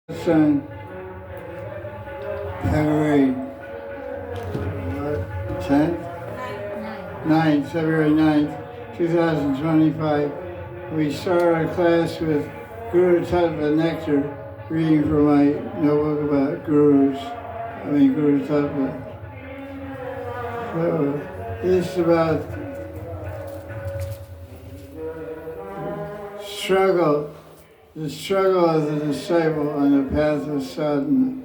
On February 10th? 9th, February 9th, 2025. We start our class with Guru Tattva Nectar, reading from my notebook about Guru Tattva. So this is about the struggle of the disciple on the path of sadhana.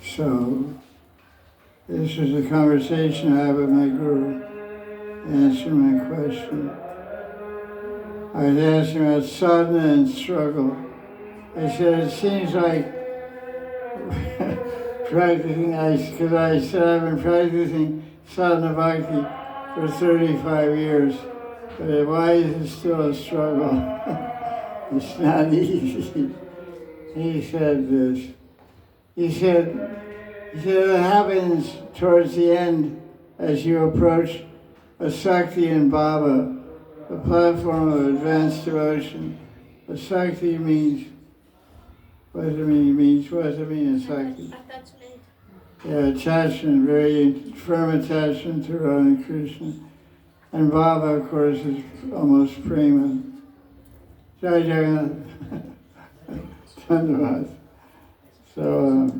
So, this is a conversation I had with my guru, answering my question. I was asking about sadhana and struggle. I said, it seems like practicing, because I said I've been practicing sadhana bhakti for 35 years. But why is it still a struggle? It's not easy. He said this. He said it happens towards the end as you approach a Sakti and Baba, a platform of advanced devotion. A Sakti means, what does it mean? What does it mean, a Sakti? Attachment. Yeah, attachment, very firm attachment to Radha Krishna. And Baba, of course, is almost prema. Jai Jagannath. Dhanyavad. So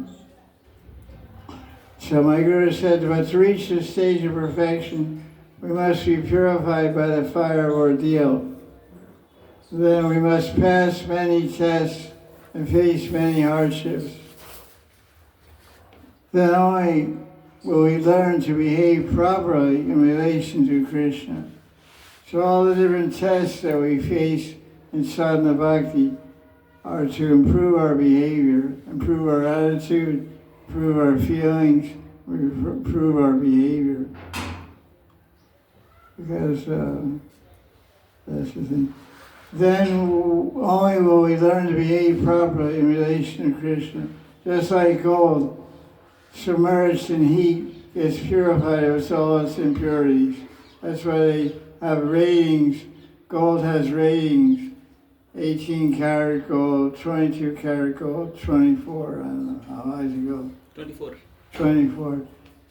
my Guru said, but to reach this stage of perfection, we must be purified by the fire of ordeal. Then we must pass many tests and face many hardships. Then only will we learn to behave properly in relation to Krishna. So all the different tests that we face in sadhana bhakti are to improve our behavior, improve our attitude, improve our feelings, improve our behavior. Because that's the thing. Then only will we learn to behave properly in relation to Krishna. Just like gold, submerged in heat, gets purified of all its impurities. That's why they have ratings. Gold has ratings. 18 karat gold, 22 karat gold, 24. I don't know, how high does it go? 24. 24.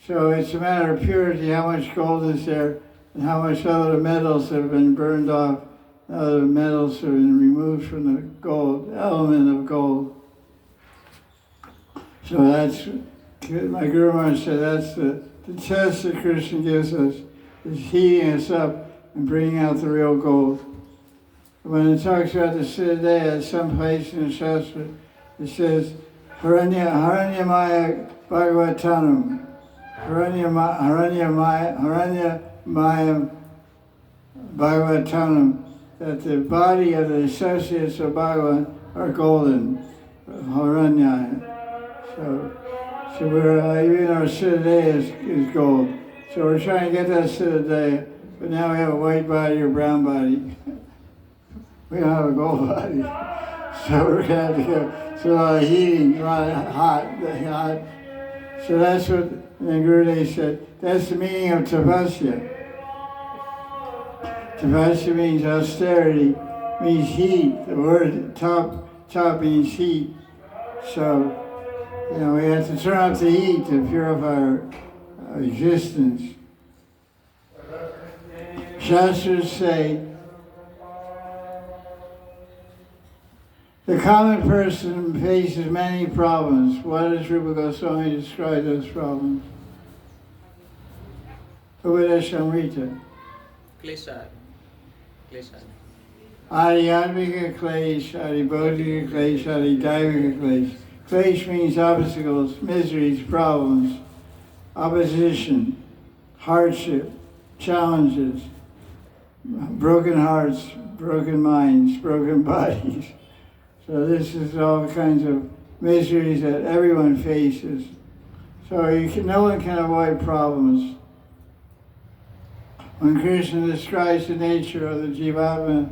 So it's a matter of purity, how much gold is there, and how much other metals have been burned off, other metals have been removed from the gold, element of gold. So that's, my Guru Maharaj said, that's the test that Krishna gives us, is heating us up and bringing out the real gold. When it talks about the Siddhadeha at some place in the Shastra, it says, Haranyamaya Bhagavatanam, Haranyamaya Bhagavatanam, that the body of the associates of Bhagavan are golden, Haranyaya. So we're, even our Siddhadeha is gold. So we're trying to get that Siddhadeha, but now we have a white body or brown body. We don't have a gold body. So we're going to have to go through a lot of heating, a lot of hot. So that's what the Gurudev said. That's the meaning of tapasya. Tapasya means austerity, means heat. The word top means heat. So, we have to turn up the heat to purify our existence. Shastras say, the common person faces many problems. What does Rupa Goswami describe those problems? Upadeshamrita. Klesha. Adhyatmika klesh, adhibodhika klesh, adhidaivika klesh. Klesh means obstacles, miseries, problems, opposition, hardship, challenges, broken hearts, broken minds, broken bodies. So this is all kinds of miseries that everyone faces. So no one can avoid problems. When Krishna describes the nature of the Jivatma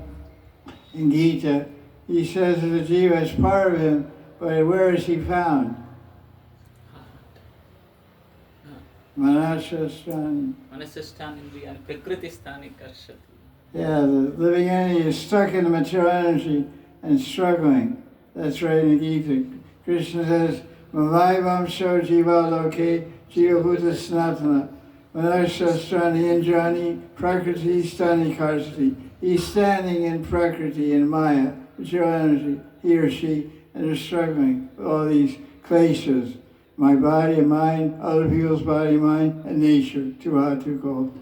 in Gita, he says that the Jiva is part of him, but where is he found? Manasasthani. Manasasthani indriyani prakriti sthani karshati. Yeah, the living entity is stuck in the material energy and struggling. That's right in the Gita. Krishna says, Mavaivam Sho Jiva Loke Jiva Bhuta Sanatana Manasya Strani Indrani Prakriti Stani Karsati. He's standing in Prakriti, in Maya, material energy, he or she, and they're struggling with all these kleshas. My body and mind, other people's body and mind, and nature. Too hot, too cold,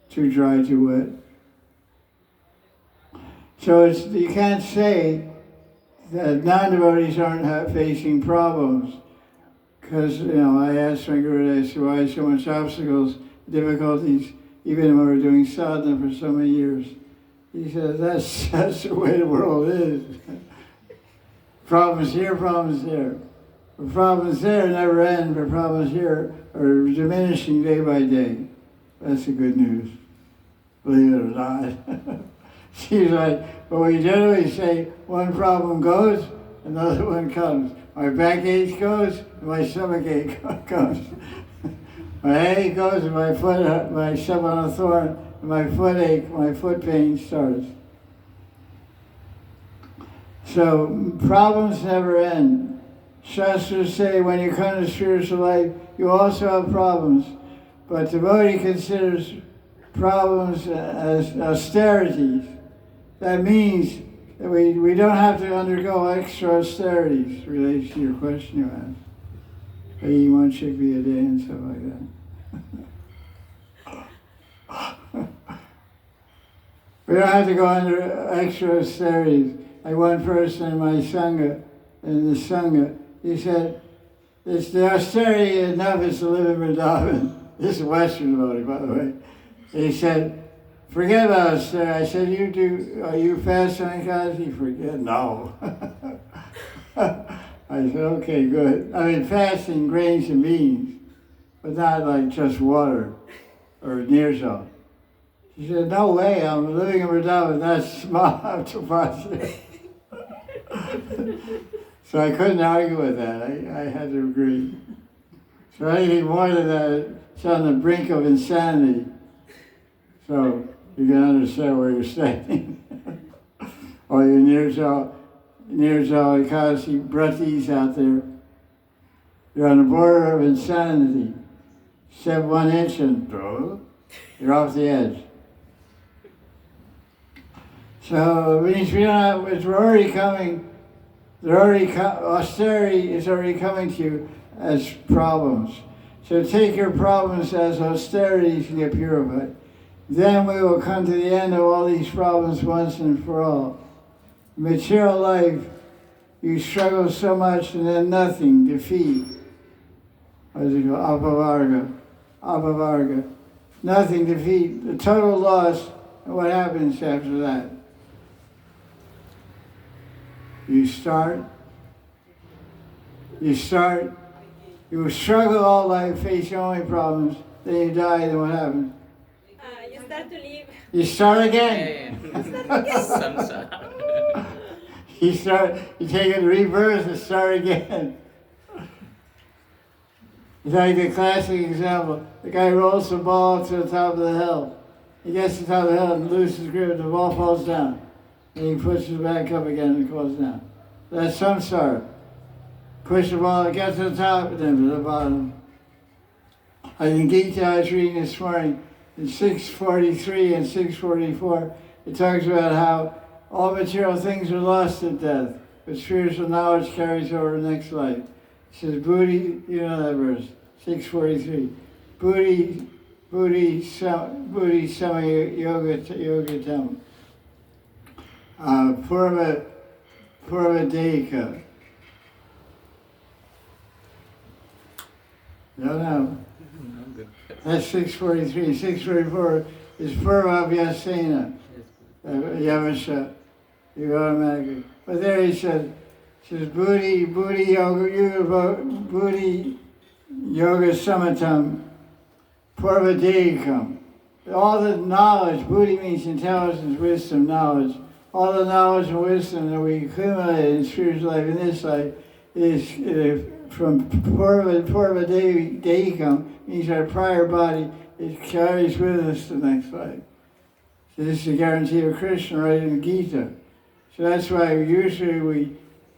too dry, too wet. So you can't say that non-devotees aren't facing problems. Because, I asked my Guru, I said, why so much obstacles, difficulties, even when we're doing sadhana for so many years. He said, that's the way the world is. Problems here, problems there. The problems there never end, but problems here are diminishing day by day. That's the good news, believe it or not. She's like, but we generally say one problem goes, another one comes. My backache goes, and my stomach ache comes. My headache goes, and my step on a thorn, and my foot ache, my foot pain starts. So problems never end. Shastras say when you come to spiritual life, you also have problems. But devotee considers problems as austerities. That means that we don't have to undergo extra austerities related to your question you asked. I eat one chickpea a day and stuff like that. We don't have to go under extra austerities. Like one person in my Sangha, he said, it's the austerity enough is to live in Vrindavan. This is a Western devotee, by the way. He said, forget about austerity. I said, are you fast on Ekadasi? He forget, no. I said, okay, good. I mean, fasting grains and beans, but not like just water or nirzal. She said, no way, I'm living in Vrindavan, that's smart to fasting. So I couldn't argue with that. I had to agree. So anything more than that, it's on the brink of insanity. So you can understand where you're standing. Or your Nirzal Ekadasi Bratis out there. You're on the border of insanity. Step 1 inch and you're off the edge. So it means we're already coming. Austerity is already coming to you as problems. So take your problems as austerities to get purified. Then we will come to the end of all these problems once and for all. In material life, you struggle so much and then nothing, defeat. What does it called? Apavarga. Nothing, defeat, the total loss, and what happens after that? You struggle all life, face your only problems, then you die, then what happens? You start to live. You start again. You take a rebirth and start again. It's like the classic example. The guy rolls the ball to the top of the hill. He gets to the top of the hill and loses grip, the ball falls down. And he pushes it back up again and it goes down. That's samsara. Push the ball, get to the top, and then to the bottom. I think Gita I was reading this morning, in 643 and 644, it talks about how all material things are lost at death, but spiritual knowledge carries over the next life. It says, Buddhi, you know that verse, 643. Buddhi sama yoga tam. Purva Deika. No. That's 643. 644 is Purva Vyasena. Yavasha. You automatically. But there he says Buddhi Yoga Samatam Purva Deikam. All the knowledge, Buddhi means intelligence, wisdom, knowledge. All the knowledge and wisdom that we accumulate in spiritual life in this life is from Purva Deikam, means our prior body, it carries with us the next life. So this is the guarantee of Krishna right in Gita. So that's why usually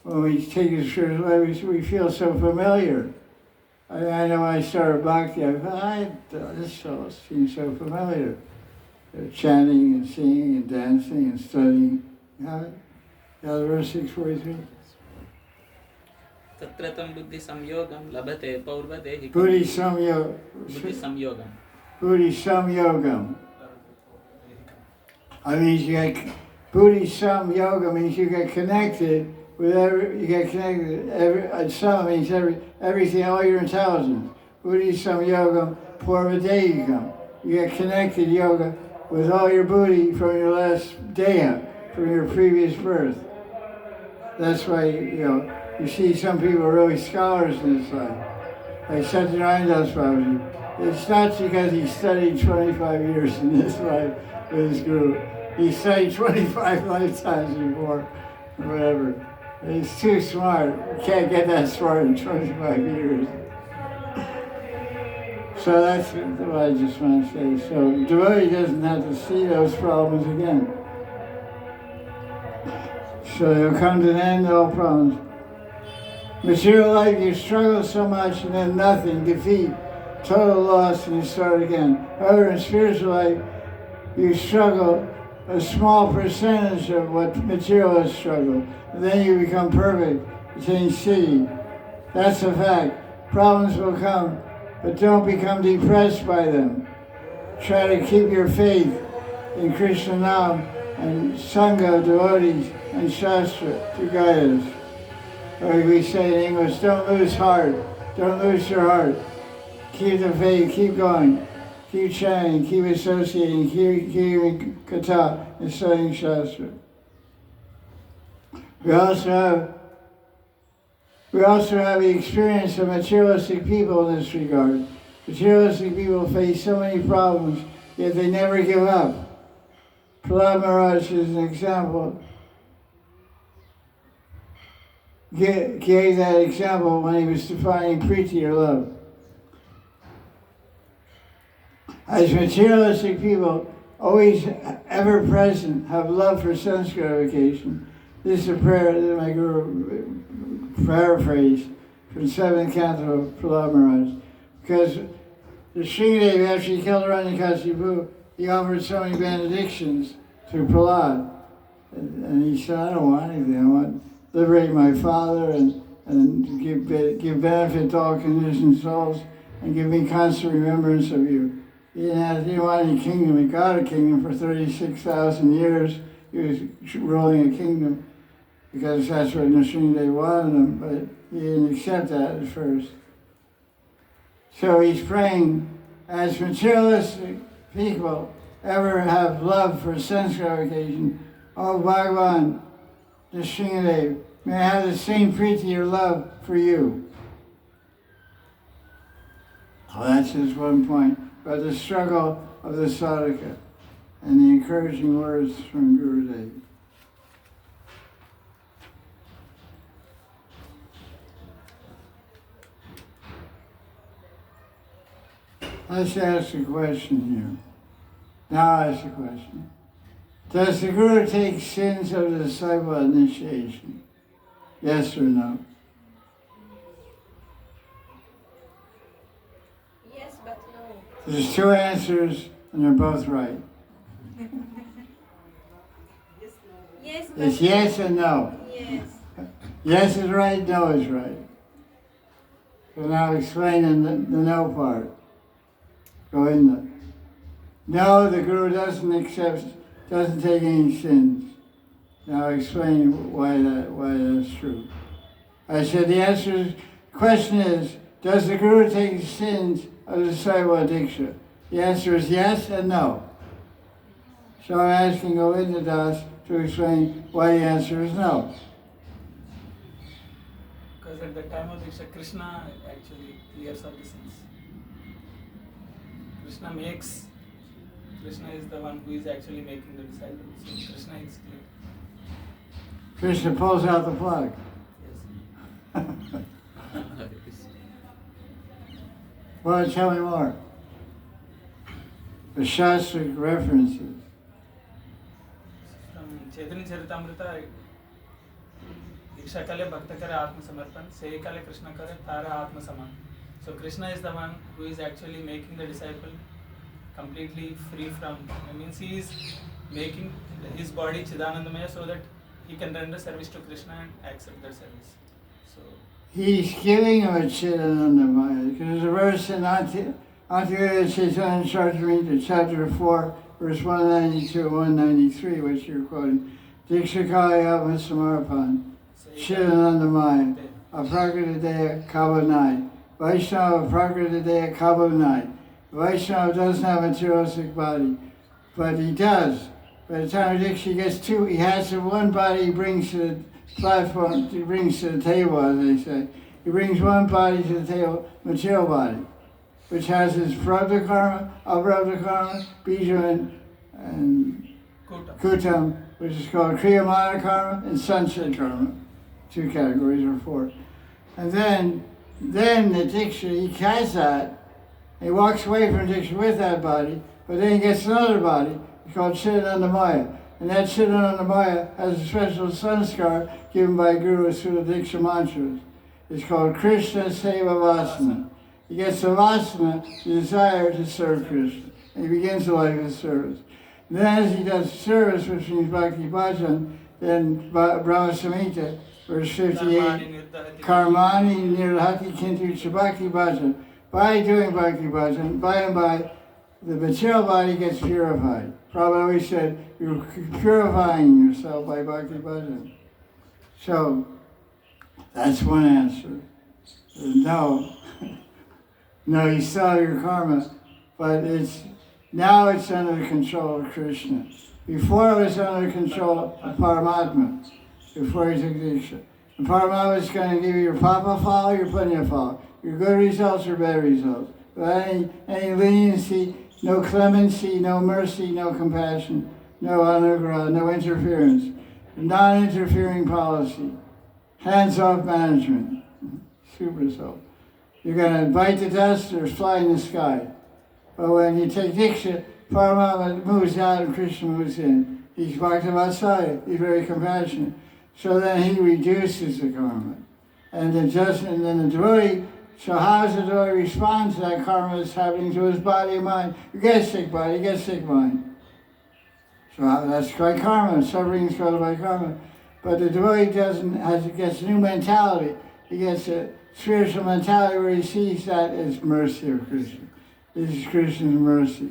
when we take a spiritual life, we feel so familiar. I know when I started Bhakti, this fellow seems so familiar. They're chanting and singing and dancing and studying. Verse 643. Tatratam buddhi samyogam labhate paurvade Buddhi samyogam. Buddhi samyogam. I mean, you get Buddhi samyoga means you get connected with sam means everything, all your intelligence. Buddhi samyogam purvadeyikam. You get connected yoga with all your buddhi from your last deha, from your previous birth. That's why, you see some people are really scholars in this life. Like Satyananda Babaji. It's not because he studied 25 years in this life with his guru. He studied 25 lifetimes before, or whatever. He's too smart. You can't get that smart in 25 years. So that's what I just want to say. So devotee doesn't have to see those problems again. So they'll come to an end of all problems. Material life, you struggle so much and then nothing, defeat, total loss, and you start again. However, in spiritual life, you struggle a small percentage of what materialists struggle. And then you become perfect, attain siddhi. That's a fact. Problems will come, but don't become depressed by them. Try to keep your faith in Krishna Nam and Sangha, devotees, and Shastra to guide us. Or we say in English, don't lose heart. Don't lose your heart. Keep the faith, keep going. Keep chanting, keep associating, keep hearing katha and studying Shastra. We also have the experience of materialistic people in this regard. Materialistic people face so many problems, yet they never give up. Prahlad Maharaj is an example. Gave that example when he was defining priti or love. As materialistic people, always ever present, have love for sense gratification. This is a prayer that my guru paraphrased from 7th canto of Prahlad Maharaj. Because the Sringadev, after he killed Hiranyakashipu, he offered so many benedictions to Prahlad. And he said, I don't want anything. I want to liberate my father and give benefit to all conditioned souls and give me constant remembrance of you. He didn't want any kingdom. He got a kingdom for 36,000 years. He was ruling a kingdom because that's what Nrsimhadev wanted him, but he didn't accept that at first. So he's praying, as materialistic people ever have love for sense gratification, oh Bhagavan, Nrsimhadev, may I have the same priti or love for you. Oh, that's just one point. But the struggle of the Sadhaka and the encouraging words from Gurudev. Let's ask a question here. Now ask a question. Does the Guru take sins of the disciple initiation? Yes or no? Yes, but no. There's two answers and they're both right. Yes, but It's yes and no. yes. Yes is right, no is right. So now explain the no part. Go in there. No, the Guru doesn't take any sins. Now explain why that's true. I said the question is, does the Guru take sins of the disciple Diksha? The answer is yes and no. So I'm asking Govinda Das to explain why the answer is no. Because at the time of Diksha, Krishna actually clears all the sins. Krishna is the one who is actually making the disciples. So Krishna is clear. Krishna pulls out the plug. Yes. Well, tell me more. The Shastric references. चैतन्य चरितामृत दीक्षा काले भक्त करे आत्मसमर्पण, सेवा काले कृष्ण करे तारा आत्मसमान. So Krishna is the one who is actually making the disciple completely free from, means he is making his body Chidanandamaya so that he can render service to Krishna and accept that service. So he's giving him a Chidanandamaya. Because there's a verse in Antya Chaitanya Charitamrita, chapter 4, verse 192 and 193, which you're quoting. Dikshakaya Samarpan, Chidanandamaya, Aprakritadaya Kavanai. Vaishnava Prakritadaya Kavanai. Vaishnava doesn't have a materialistic body, but he does. By the time Diksha gets two, he has one body he brings to the platform, he brings to the table, as they say. He brings one body to the table, material body, which has his Prabdha karma, Aprabdha karma, Bija and Kutam, which is called Kriyamana karma and Sanchit karma. 2 categories or 4. And then the Diksha, he has that. He walks away from Diksha with that body, but then he gets another body. It's called Chidanandamaya. And that Chidanandamaya has a special sanskar given by Guru through the Diksha mantras. It's called Krishna Seva Vasana. He gets the vasana, the desire to serve Krishna. And he begins a life of service. And then as he does service, which means Bhakti Bhajan, then Brahma Samhita, verse 58, Karmani Nirhati Kintu Bhakti Bhajan. By doing Bhakti Bhajan, by and by, the material body gets purified. Prabhupada always said, you're purifying yourself by Bhakti Bhajan. So, that's one answer. No. No, you still have your karma, but now it's under the control of Krishna. Before it was under the control of Paramatma, before he took Diksha. And Paramatma is going to give you your papa phala, your punya phala, your good results or bad results. Without any leniency, no clemency, no mercy, no compassion, no anugrah, no interference, non-interfering policy, hands-off management, super so. You're going to bite the dust or fly in the sky. But when you take Diksha, Paramatma moves out and Krishna moves in. He's Bhakti-Vatsalya, he's very compassionate. So then he reduces the karma. And then the devotee, so how does the devotee respond to that karma that's happening to his body and mind? You get a sick body, you get a sick mind. So that's by karma, suffering is caused by karma. But the devotee gets a new mentality. He gets a spiritual mentality where he sees that as mercy of Krishna. This is Krishna's mercy.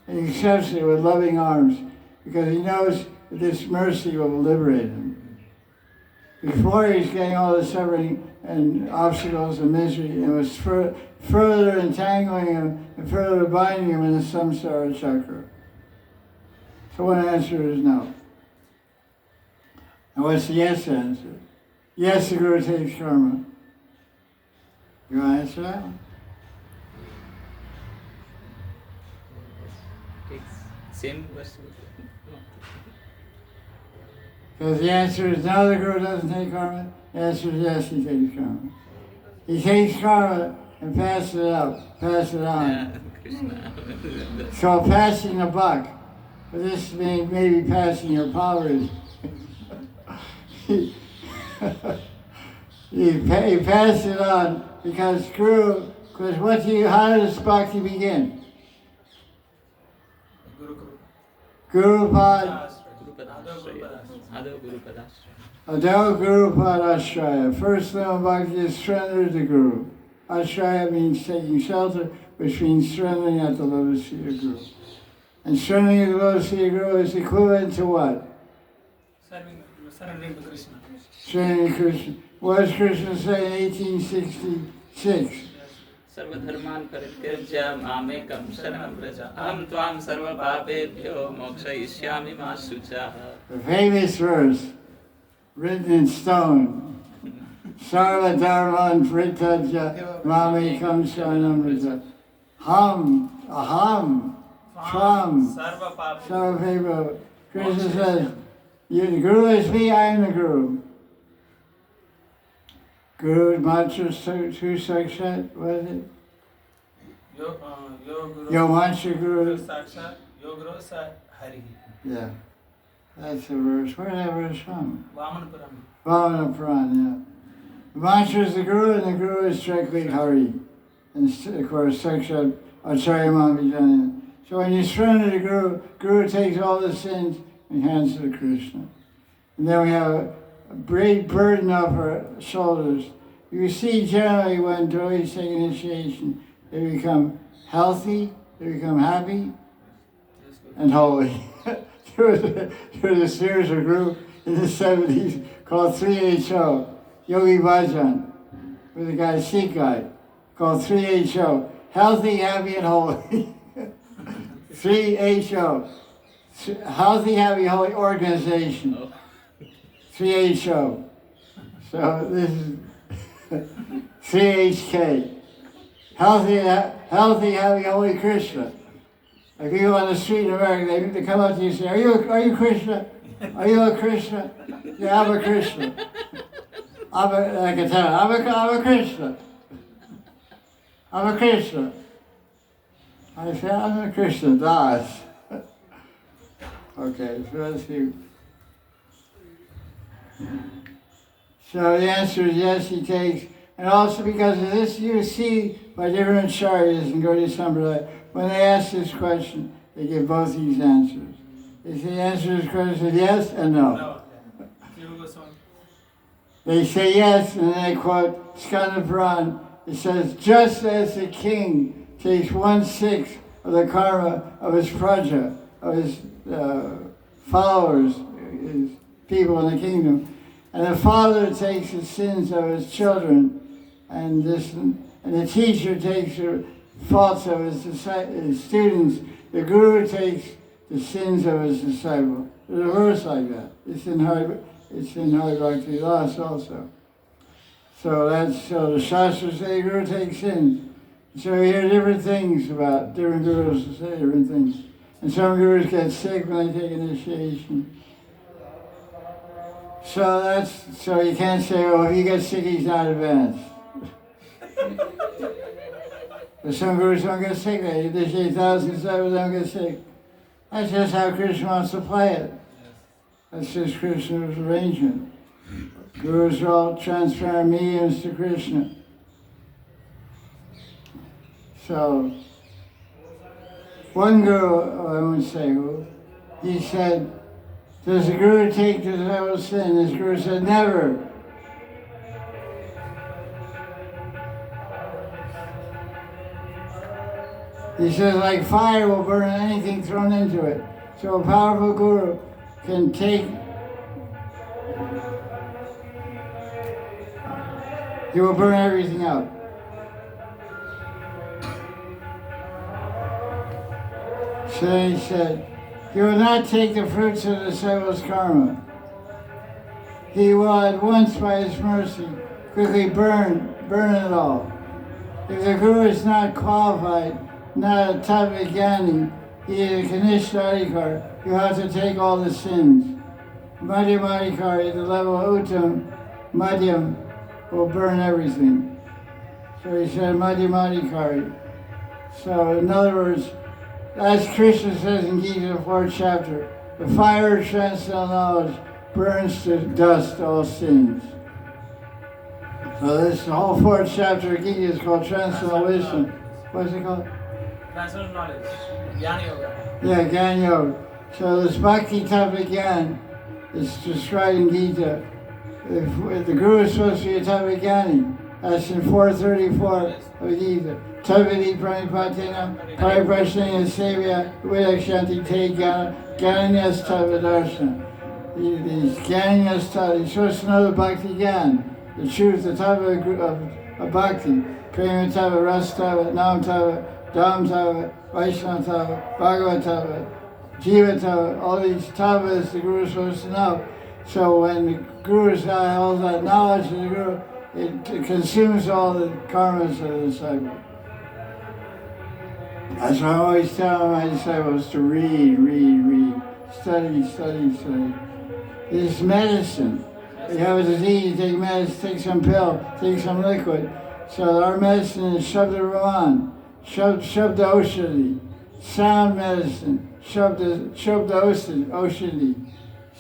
And he accepts it with loving arms because he knows that this mercy will liberate him. Before he's getting all the suffering and obstacles and misery, it was further entangling him and further binding him in the samsara chakra. So one answer is no. And what's the yes answer? Yes, the Guru takes karma. You want to answer that one? Same question. Because the answer is no, the Guru doesn't take karma. The answer is yes, he takes karma. He takes karma and passes it out, pass it on. Yeah, Krishna. It's called passing a buck. But this may be passing your poverty. He passed it on because how does bhakti begin? Guru Pad. Adho Guru Pad Ashraya. First level bhakti is surrender to Guru. Ashraya means taking shelter, which means surrendering at the lotus feet of Guru. And surrendering at the lotus feet of Guru is equivalent to what? Surrendering to Krishna. Surrendering to Krishna. What does Krishna say in 1866? सर्वधर्मान् परित्यज्य मामेकं शरणं व्रज अहं त्वां सर्वपापेभ्यो मोक्षयिष्यामि मा शुचः. The famous verse, written in stone. Sarva dharman fritajya mamekam sharanam vraja. Aham, tvam, sarva papev. Krishna says, the Guru is me, I am the Guru. Guru mantra two sakshat, what is it? Yo mantra Guru. Sakshat, yo Guru sa Hari. Yeah. That's the verse. Where that verse from? Vamanapuram. Vamanapuram, yeah. The mantra is the Guru, and the Guru is strictly Hari. And of course, Sakshat Acharya Mahavijnana. So when you surrender to the Guru takes all the sins and hands to Krishna. And then we have a great burden off our shoulders. You see generally when devotees take initiation, they become healthy, they become happy, and holy. there was a spiritual group in the 70s called 3HO, Yogi Bhajan, with a guy, Sikh guy, called 3HO, healthy, happy, and holy. 3HO, healthy, happy, holy organization. 3HO. So this is 3HK. Healthy, happy, holy Krishna. Like people on the street in America, they come up to you and say, are you Krishna? Are you a Krishna? Yeah, I'm a Krishna. I'm a Krishna. I'm a Krishna. I say, I'm a Krishna Das. Okay, so let's see. So the answer is yes, he takes. And also because of this, you see by different acharyas and Gaudiya Sampradaya, when they ask this question, they give both these answers. They say the answer to this question is yes and no. No. They say yes, and then they quote Skanda Puran. It says, just as the king takes 1/6 of the karma of his praja, of his followers, his people in the kingdom, and the father takes the sins of his children, and the teacher takes the faults of his students, the guru takes the sins of his disciple. There's a verse like that. It's in Hari Bhakti Vilas also. So the Shastras say the Guru takes sins. So we hear different things about different gurus who say different things. And some gurus get sick when they take initiation. So you can't say, oh, if he gets sick, he's not advanced. But some gurus don't get sick. They initiate thousands of them don't get sick. That's just how Krishna wants to play it. That's just Krishna's arrangement. Gurus are all transparent mediums to Krishna. So, one guru, I won't say who, he said, does the guru take the disciple's sin? This guru said, never. He says, like fire will burn anything thrown into it. So a powerful guru can take, he will burn everything up. So he said, he will not take the fruits of the disciple's karma. He will at once, by his mercy, quickly burn it all. If the guru is not qualified, not a Tatvijnani, he is a Kanishta, you have to take all the sins. Madhyamadikari, at the level of Uttam, Madhyam, will burn everything. So he said Madhyamadikari. So in other words, as Krishna says in Gita, the 4th chapter, the fire of transcendental knowledge burns to dust all sins. So this whole 4th chapter of Gita is called Transcendental Wisdom. What's it called? Transcendental knowledge. Jnana Yoga. Yeah, Jnana Yoga. So this Bhakti Tatvijnana is described in Gita. If the Guru is supposed to be a Tatvijnani, that's in 434 of Gita. Tavidi Pranipatena, Pariprashnaya Sevya, Vidakshanti Te Ganyas Tavadarshana. These Ganyas Tava, you're supposed to know the Bhakti Gyan, the truth, the Tava of Bhakti. Prema Tava, Ras Tava, Nam Tava, Dham Tava, Vaishnava Tava, Bhagavad Tava, Jiva Tava, all these Tavas the Guru is supposed to know. So when the Guru's got all that knowledge of the Guru, it consumes all the karmas of the disciple. That's why I always tell my disciples to read, study. It's medicine. You have a disease, you take medicine, take some pill, take some liquid. So our medicine is Shabda Raman, Shabda Oshadi, sound medicine, Shabda Oshadi.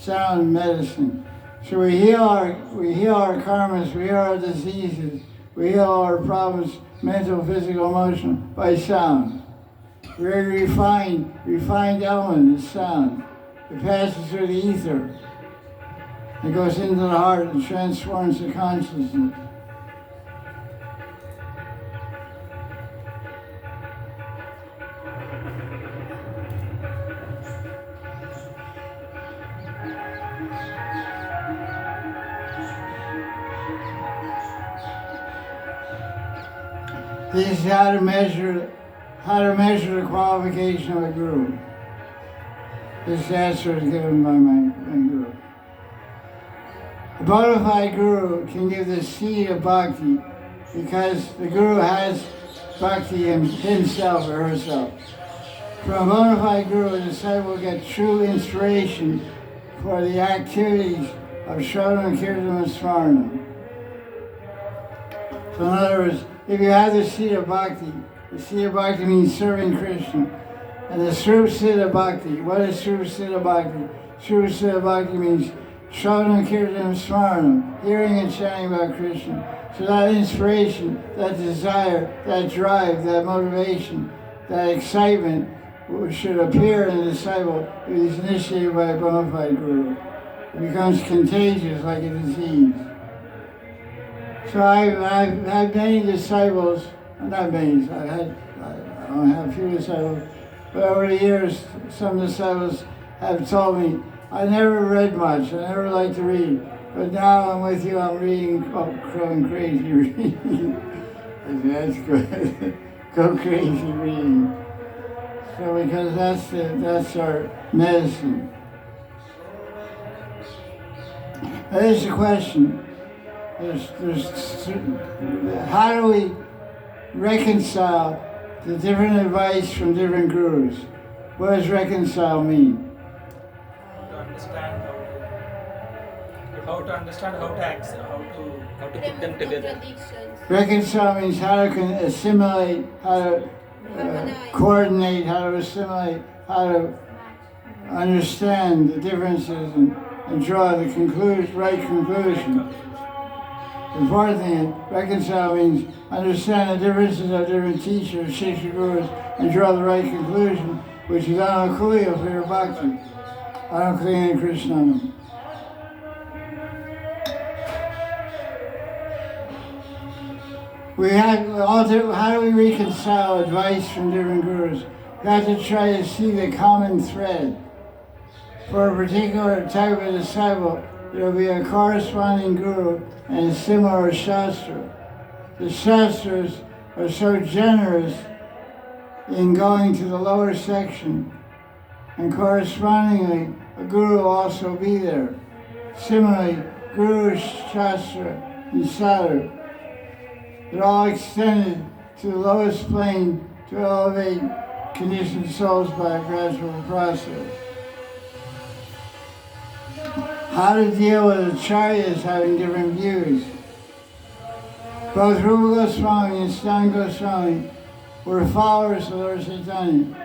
sound medicine. So we heal our karmas, we heal our diseases, we heal our problems, mental, physical, emotional, by sound. Very refined element is sound. It passes through the ether. It goes into the heart and transforms the consciousness. This is how to measure the qualification of a guru. This answer is given by my guru. A bona fide guru can give the seed of bhakti because the guru has bhakti himself or herself. From a bona fide guru, the disciple will get true inspiration for the activities of Shravanam, Kirtanam, and Smaranam. So in other words, if you have the seed of bhakti, the seed of bhakti means serving Krishna. And the Srup Siddha Bhakti, what is Srup Siddha Bhakti? Srup Siddha Bhakti means Shravanam, Kirtanam, Smaranam, hearing and chanting about Krishna. So that inspiration, that desire, that drive, that motivation, that excitement should appear in the disciple who is initiated by a bona fide guru. It becomes contagious like a disease. So I've had many disciples, not many, I only have a few disciples, but over the years, some disciples have told me, I never read much, I never liked to read, but now I'm with you, I'm reading, going crazy reading. I said, that's good, go crazy reading. So because that's our medicine. There's the question. How do we reconcile the different advice from different gurus? What does reconcile mean? How to understand, how to act, How to put them together. Reconcile means how to assimilate, how to coordinate, how to assimilate, how to understand the differences and draw the right conclusion. The important thing is reconcile means understand the differences of different teachers, Shiksha Gurus, and draw the right conclusion, which is Anukuliya for your bhakti. Anukuliya and Krishnanam. How do we reconcile advice from different gurus? We have to try to see the common thread. For a particular type of disciple, there will be a corresponding guru and a similar shastra. The shastras are so generous in going to the lower section, and correspondingly, a guru will also be there. Similarly, Guru, Shastra, and Sadhu, they're all extended to the lowest plane to elevate conditioned souls by a gradual process. How to deal with acharyas having different views. Both Rupa Goswami and Sanatana Goswami were followers of Lord Chaitanya.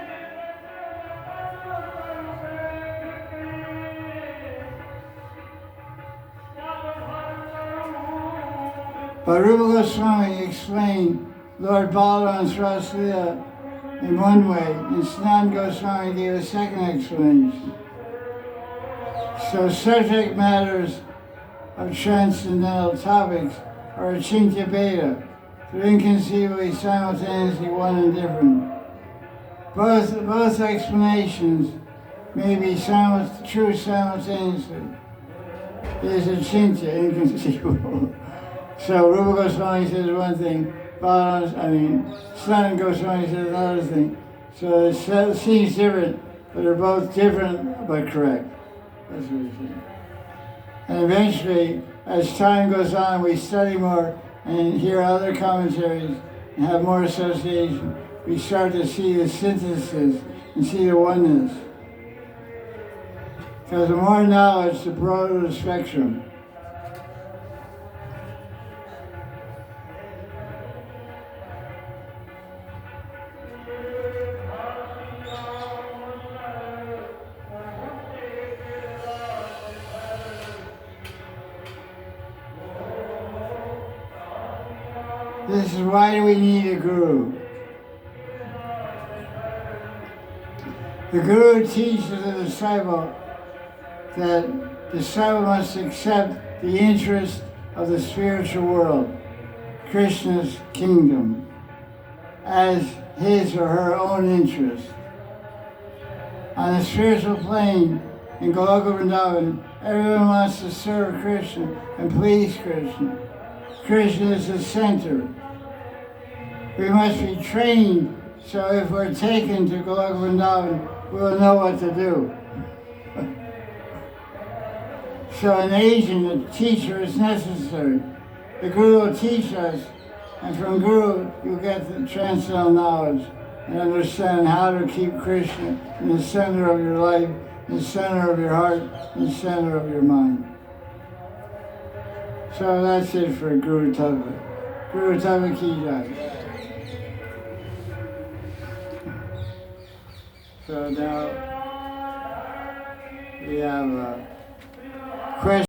But Rupa Goswami explained Lord Balaram's Raslila in one way, and Sanatana Goswami gave a second explanation. So subject matters of transcendental topics are achintya bheda. They're inconceivably simultaneously one and different. Both explanations may be true simultaneously. There's achintya, inconceivable. So Rupa Goswami says one thing, Sanatana Goswami says another thing. So it seems different, but they're both different but correct. That's what he's saying. And eventually, as time goes on, we study more and hear other commentaries and have more association. We start to see the synthesis and see the oneness. Because the more knowledge, the broader the spectrum. This is why do we need a guru? The guru teaches the disciple that the disciple must accept the interest of the spiritual world, Krishna's kingdom, as his or her own interest. On the spiritual plane in Goloka Vrindavan, everyone wants to serve Krishna and please Krishna. Krishna is the center. We must be trained so if we're taken to Goloka Vrindavan, we'll know what to do. So an agent, a teacher is necessary. The Guru will teach us, and from Guru you get the transcendental knowledge and understand how to keep Krishna in the center of your life, in the center of your heart, in the center of your mind. So that's it for Guru Tattva. Guru Tattva Ki Jai. So now we have a question.